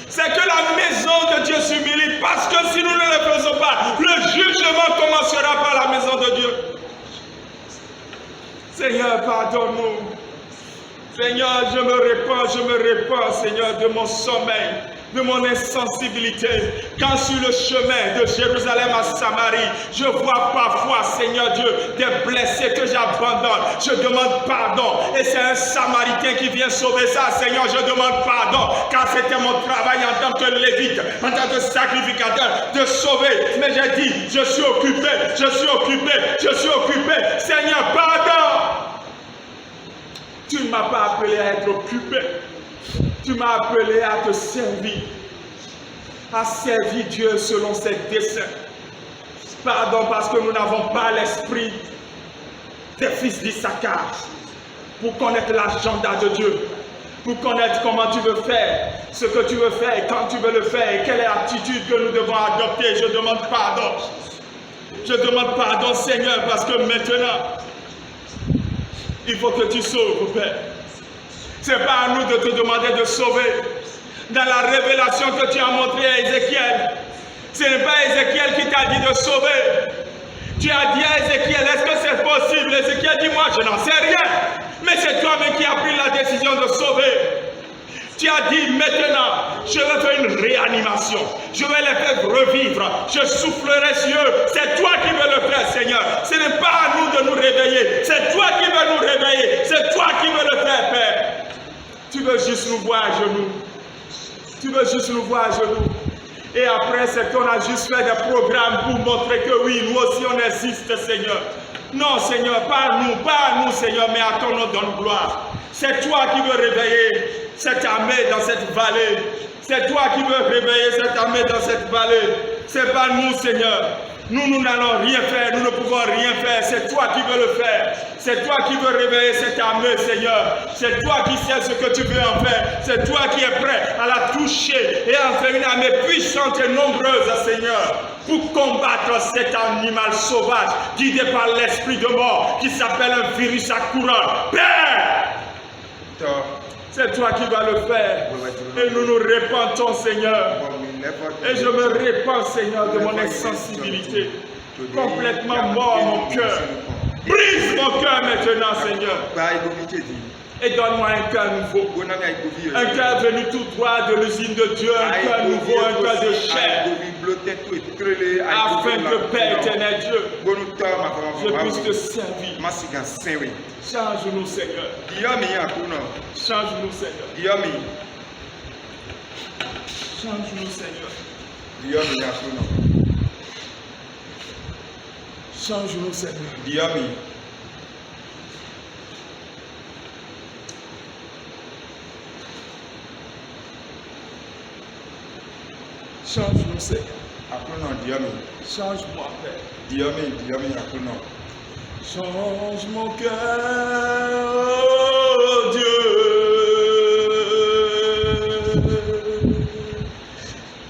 C'est que la maison de Dieu s'humilie. Parce que si nous ne le faisons pas, le jugement commencera par la maison de Dieu. Seigneur, pardonne-nous. Seigneur, je me répands, Seigneur, de mon sommeil, de mon insensibilité. Quand sur le chemin de Jérusalem à Samarie, je vois parfois, Seigneur Dieu, des blessés que j'abandonne. Je demande pardon. Et c'est un Samaritain qui vient sauver ça. Seigneur, je demande pardon. Car c'était mon travail en tant que lévite, en tant que sacrificateur, de sauver. Mais j'ai dit, je suis occupé. Seigneur, pardon. Tu ne m'as pas appelé à être occupé. Tu m'as appelé à te servir. À servir Dieu selon ses desseins. Pardon parce que nous n'avons pas l'esprit des fils d'Issachar pour connaître l'agenda de Dieu. Pour connaître comment tu veux faire, ce que tu veux faire, et quand tu veux le faire, et quelle est l'attitude que nous devons adopter. Je demande pardon. Je demande pardon, Seigneur, parce que maintenant, il faut que tu sauves, Père. Ce n'est pas à nous de te demander de sauver. Dans la révélation que tu as montrée à Ézéchiel, ce n'est pas Ézéchiel qui t'a dit de sauver. Tu as dit à Ézéchiel, est-ce que c'est possible? Ézéchiel dit, moi je n'en sais rien. Mais c'est toi-même qui as pris la décision de sauver. Tu Tu as dit maintenant, je vais faire une réanimation. Je vais les faire revivre. Je soufflerai sur eux. C'est toi qui veux le faire, Seigneur. Ce n'est pas à nous de nous réveiller. C'est toi qui veux nous réveiller. C'est toi qui veux le faire, Père. Tu veux juste nous voir à genoux. Tu veux juste nous voir à genoux. Et après, c'est qu'on a juste fait des programmes pour montrer que oui, nous aussi on existe, Seigneur. Non, Seigneur, pas à nous, Seigneur, mais à ton nom donne gloire. C'est toi qui veux réveiller cette armée dans cette vallée. C'est toi qui veux réveiller cette armée dans cette vallée. C'est pas nous, Seigneur. Nous n'allons rien faire, nous ne pouvons rien faire. C'est toi qui veux le faire. C'est toi qui veux réveiller cette armée, Seigneur. C'est toi qui sais ce que tu veux en faire. C'est toi qui es prêt à la toucher et à en faire une armée puissante et nombreuse, Seigneur, pour combattre cet animal sauvage guidé par l'esprit de mort qui s'appelle un virus à couronne. Père, c'est toi qui vas le faire. Et nous nous répentons, Seigneur. Et je me répands, Seigneur, de mon insensibilité. Complètement mort, mon cœur. Brise mon cœur maintenant, Seigneur. Et donne-moi un cœur nouveau. Un cœur venu tout droit de l'usine de Dieu. Un cœur nouveau, un cœur de chair. Afin que Père éternel Dieu, je puisse te servir. Change-nous, Seigneur. Change-nous, Seigneur. Change-nous, Seigneur. Change-nous, Seigneur. Change-nous, Seigneur. Change-moi, Père. Change mon cœur, oh Dieu.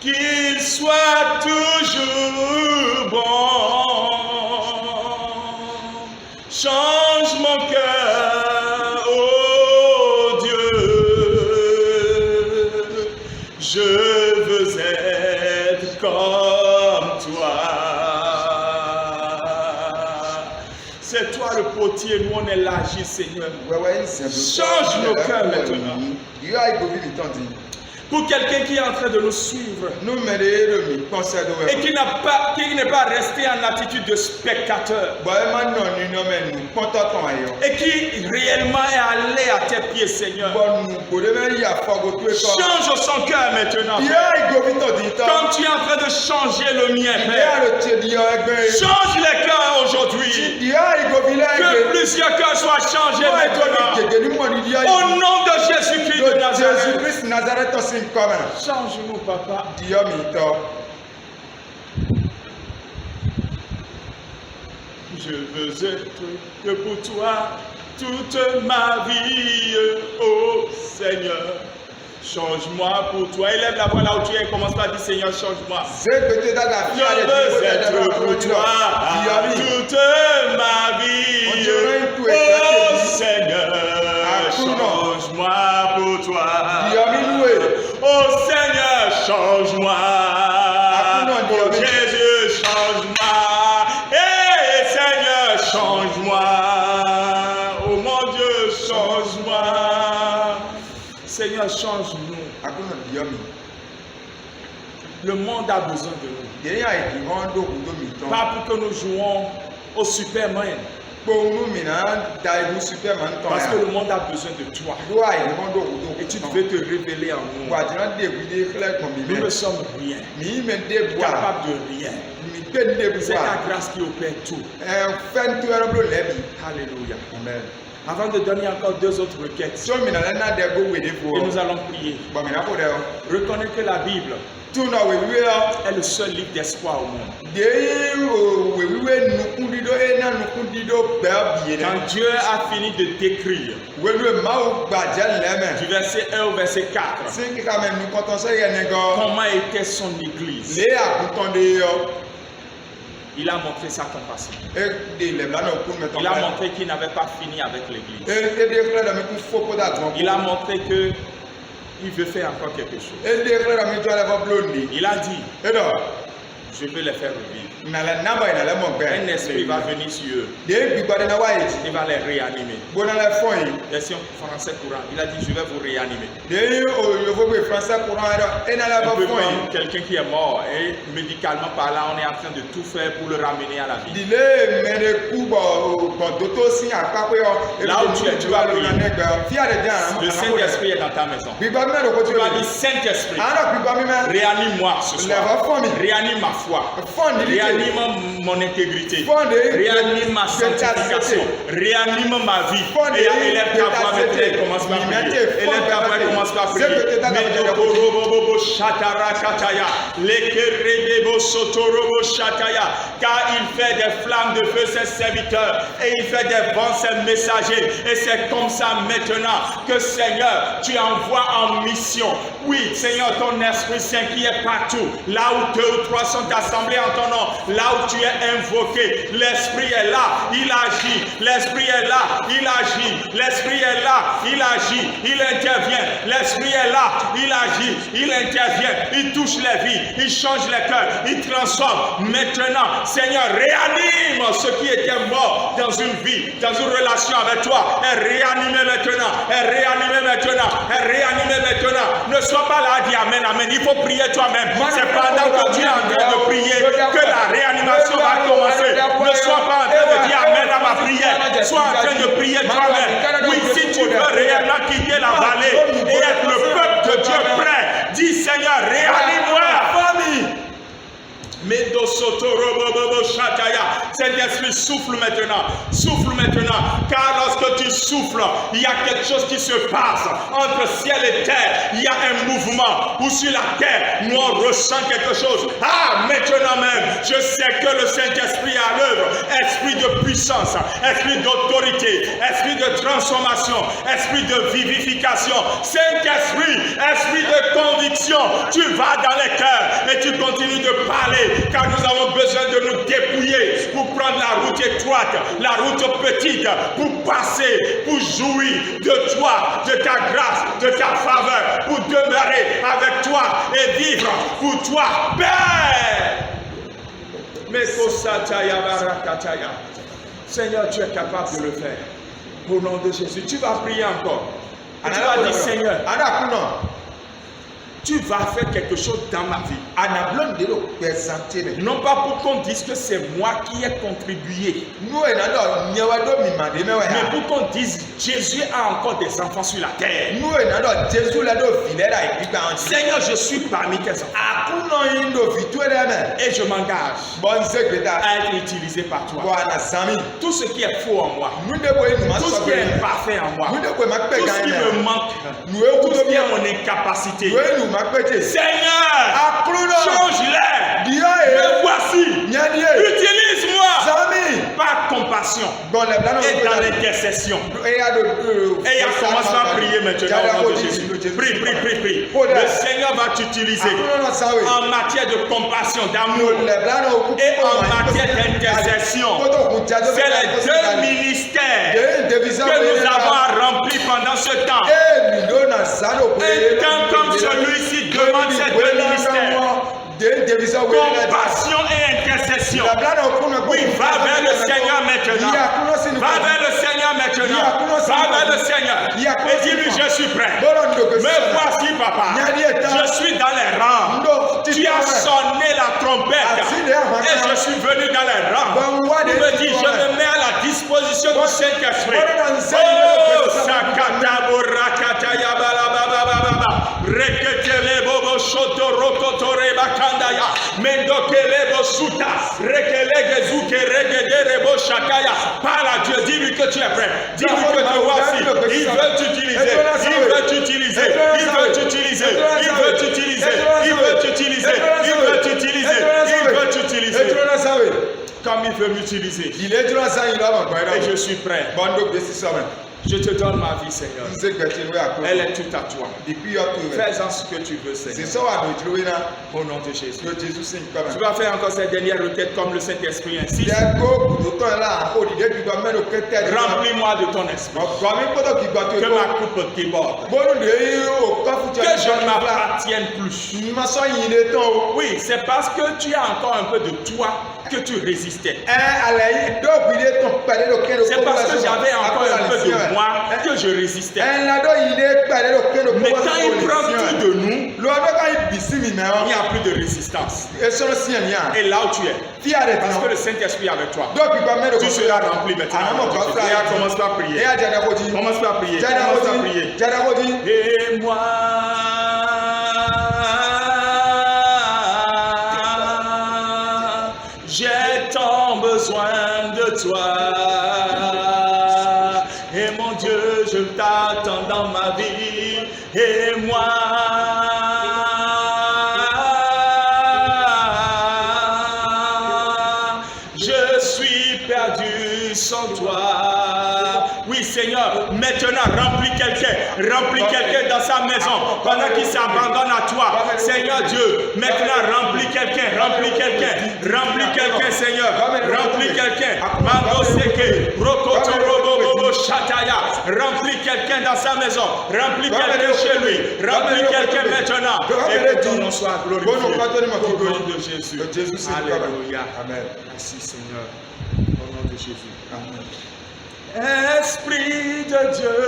Qu'il soit toujours bon. Change mon cœur, oh Dieu. Je veux être comme toi. C'est toi le potier, nous on est l'agir, Seigneur. Change nos cœurs maintenant. Pour quelqu'un qui est en train de nous suivre et qui n'est pas resté en attitude de spectateur et qui réellement est allé à tes pieds, Seigneur. Change son cœur maintenant, comme tu es en train de changer le mien, Père. Change les cœurs aujourd'hui, que plusieurs cœurs soient changés maintenant, au nom de Jésus-Christ de Nazareth. Change-nous, Papa. Je veux être que pour toi toute ma vie, oh Seigneur. Change-moi pour toi. Élève la voix là où tu es. Commence par dire Seigneur, change-moi. Je veux être pour toi toute ma vie, oh Seigneur. Change-moi pour toi. Oh Seigneur, change-moi. Oh Jésus, change-moi. Eh Seigneur, change-moi. Oh mon Dieu, change-moi. Seigneur, change-nous. Le monde a besoin de nous. Pas pour que nous jouons au Superman. Parce que le monde a besoin de toi. Et tu devais te révéler en nous. Nous ne sommes rien. Capables de rien. C'est ta grâce qui opère tout. Alléluia. Amen. Avant de donner encore deux autres requêtes, et nous allons prier. Reconnais que la Bible est le seul livre d'espoir au monde. Quand Dieu a fini de décrire du verset 1 au verset 4 comment était son église, il a montré sa compassion. Il a montré qu'il n'avait pas fini avec l'église. Il a montré que il veut faire encore quelque chose. Il a dit, je vais les faire revivre. Un esprit va venir sur eux. Il va les réanimer. Version français courant. Il a dit, je vais vous réanimer. Un peu comme quelqu'un qui est mort et médicalement parlant, on est en train de tout faire pour le ramener à la vie. Là où tu es, tu vas prier. Le Saint-Esprit est dans ta maison. Tu vas dire, Saint-Esprit, réanime-moi ce soir. Réanime ma foi. Réanime mon intégrité. Réanime ma sanctification. Réanime ma vie. Et élève ta voix maintenant et commence par prier. Élève ta voix et commence par prier. Car il fait des flammes de feu ses serviteurs et il fait des vents ses messagers. Et c'est comme ça maintenant que Seigneur, tu envoies en mission. Oui, Seigneur, ton Esprit Saint qui est partout. Là où 2 ou 3 sont assemblés en ton nom, là où tu es invoqué, l'Esprit est là, il agit. L'Esprit est là, il agit. L'Esprit est là, il agit, il intervient. L'Esprit est là, il agit, il intervient. Il touche les vies, il change les cœurs, il transforme. Maintenant, Seigneur, réanime ceux qui étaient morts dans une vie, dans une relation avec toi. Et réanime maintenant, et réanime maintenant, et réanime maintenant. Ne sois pas là à dire Amen, Amen. Il faut prier toi-même. C'est pendant que tu es en train de prier que la réanimation va commencer. Ne sois pas en train de dire Amen à ma prière. Sois en train de prier toi-même. Oui, si tu veux réellement quitter la vallée et être le peuple de Dieu prêt, dis Seigneur, réanime-moi. Saint-Esprit, souffle maintenant, car lorsque tu souffles, il y a quelque chose qui se passe entre ciel et terre. Il y a un mouvement où sur la terre, nous on ressent quelque chose. Ah, maintenant même, je sais que le Saint-Esprit est à l'œuvre. Esprit de puissance, esprit d'autorité, esprit de transformation, esprit de vivification. Saint-Esprit, esprit de conviction, tu vas dans les cœurs et tu continues de parler. Car nous avons besoin de nous dépouiller pour prendre la route étroite, la route petite, pour passer, pour jouir de toi, de ta grâce, de ta faveur, pour demeurer avec toi et vivre pour toi. Père, Seigneur, tu es capable de le faire. Au nom de Jésus, tu vas prier encore. Et tu vas dire, Seigneur, tu vas faire quelque chose dans ma vie. Non pas pour qu'on dise que c'est moi qui ai contribué, mais pour qu'on dise Jésus a encore des enfants sur la terre. Seigneur, je suis parmi tes enfants et je m'engage à être utilisé par toi. Tout ce qui est faux en moi, tout ce qui est imparfait en moi, tout ce qui me manque, tout ce qui est mon incapacité, Seigneur, change-les. Me voici. Utilise-moi par compassion et dans l'intercession. Et commence à prier maintenant au nom de Jésus. Prie. Le Seigneur va t'utiliser en matière de compassion, d'amour et en matière d'intercession. C'est les deux ministères que nous avons à remplir pendant ce temps. Un temps comme celui-ci demande ces deux ministères. Compassion et intercession. Oui, va vers le Seigneur maintenant. Va vers le Seigneur maintenant. Va vers le Seigneur. Et dis-lui, je suis prêt. Me voici, papa. Je suis dans les rangs. Tu as sonné la trompette. Et je suis venu dans les rangs. Il me dit, je me mets à la disposition du Saint-Esprit. Oh, Sakata Borakata Yabalababa. Reketele Bobo Shoto Rokotore Bakandaya. Mendokele Bosuta. Rekele Gezuke Regedere Bo Shakaya. Parle à Dieu, dis-lui que tu es prêt. Dis-lui que te voici. Il veut t'utiliser. Il veut t'utiliser. Il veut t'utiliser. Il veut t'utiliser. Il veut t'utiliser. Il veut t'utiliser. Il veut t'utiliser. Comme il veut m'utiliser. Et je suis prêt. Je te donne ma vie, Seigneur. nze gbɛtsi nu ya Elle klo est toute à toi. depuis yɔ tu rɛ Fais-en ce que tu veux, Seigneur. zesɔ wa do dzro na Au nom de Jésus. do Jésus si Tu nkpɛmɛ vas faire encore cette dernière requête comme le Saint-Esprit insiste. yɛ ko kutotɔ yɛ la ko dide bi dɔ mɛ do kete Remplis-moi de ton esprit. ɔgbɔmi kpɔtɔ k'i gbɔtɔ Que ko ma coupe déborde. bonu de ye o kɔfu Que tɛ je ne m'appartienne plus. masɔ yin de tɔn o Oui, c'est parce que tu as encore un peu de toi que tu résistais. alɛ yi do bi de tɔn kpɛde do kɛ do C'est parce que j'avais encore un peu de moi que je résistais. la do yi de kpɛde do kɛ do Mais quand il prend tout de nous, lo bɛ ka yi bisi mi il mɛ n'y a plus de résistance. esɔrɔ siɲɛ mi yan Et là où tu es, fiya de parce que tɔn le Saint-Esprit est avec toi, do bi ba mɛ do tu seras rempli maintenant. Et là, commence par e prier. y'a jada ko di Commence par prier. Commence par prier. jada ko di Et moi, j'ai tant besoin de toi. Et mon Dieu, je t'attends dans ma vie. Et moi, je suis perdu sans toi. Oui, Seigneur, maintenant remplis quelqu'un dans sa maison pendant qu'il s'abandonne à toi. Seigneur Dieu, maintenant remplis quelqu'un, Seigneur, remplis quelqu'un. Mandoseke, Rokoto Robobobo Shataya, remplis quelqu'un dans sa maison, remplis quelqu'un chez lui, remplis quelqu'un maintenant. Et que ton nom soit glorifié. Au nom de Jésus. Alléluia. Amen. Merci Seigneur. Au nom de Jésus. Amen. Esprit de Dieu,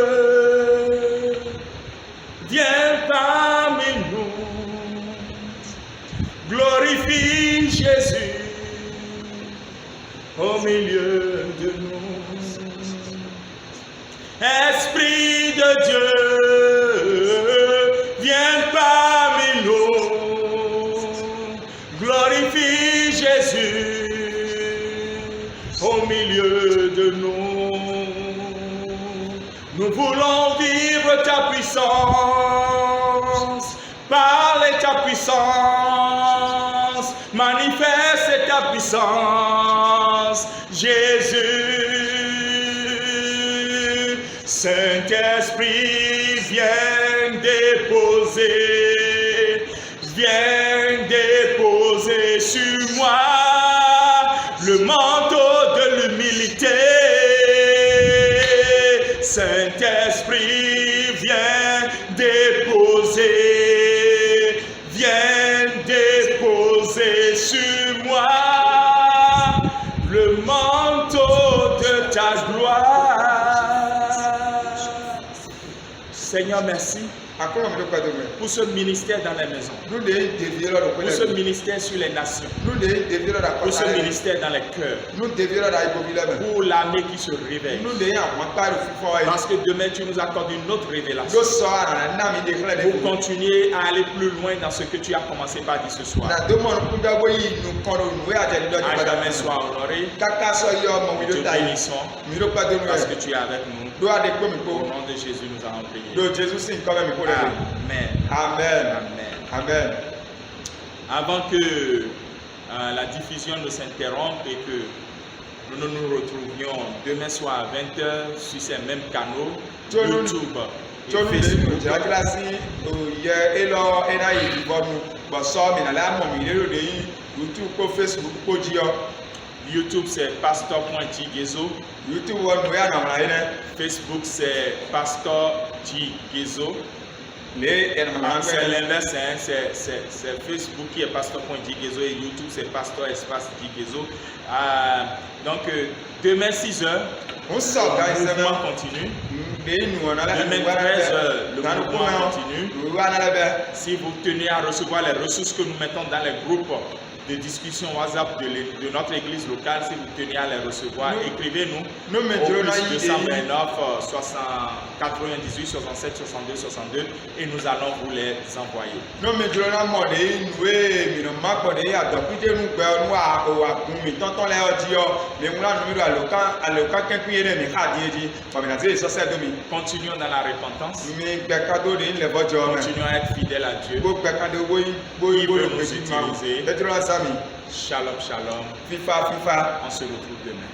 viens parmi nous, glorifie Jésus au milieu de nous. Esprit de Dieu, viens parmi nous, glorifie Jésus au milieu de nous. Nous voulons vivre ta puissance, parler ta puissance, manifeste ta puissance, Jésus. Saint-Esprit, viens déposer sur moi le manteau de l'humilité. Saint-Esprit, viens déposer sur moi le manteau de ta gloire. Seigneur, merci pour ce ministère dans les maisons, pour ce ministère sur les nations, pour ce ministère dans les cœurs, pour l'armée qui se réveille. Parce que demain tu nous accordes une autre révélation pour continuer à aller plus loin dans ce que tu as commencé par dire ce soir. À jamais sois honoré. Nous te bénissons parce que tu es avec nous. Au nom de Jésus, nous allons prier. Amen. Amen. Amen. Amen. Avant que la diffusion ne s'interrompe et que nous nous retrouvions demain soir à 20h sur ces mêmes canaux, YouTube et Facebook. YouTube c'est pastor.tigezo. Facebook c'est pastor.tigezo. C'est l'inverse, hein? C'est Facebook qui est pastor.tigezo et YouTube c'est pastor espace Tigezo. Donc demain 6h, le mouvement continue. Demain 13h, le mouvement continue. Si vous tenez à recevoir les ressources que nous mettons dans les groupes de discussion WhatsApp de notre église locale, si vous tenez à les recevoir, écrivez-nous au plus 229 98 67 62 62 et nous allons vous les envoyer. Continuons dans la repentance. Continuons à être fidèles à Dieu. Il veut nous utiliser. Shalom, shalom. FIFA. On se retrouve demain.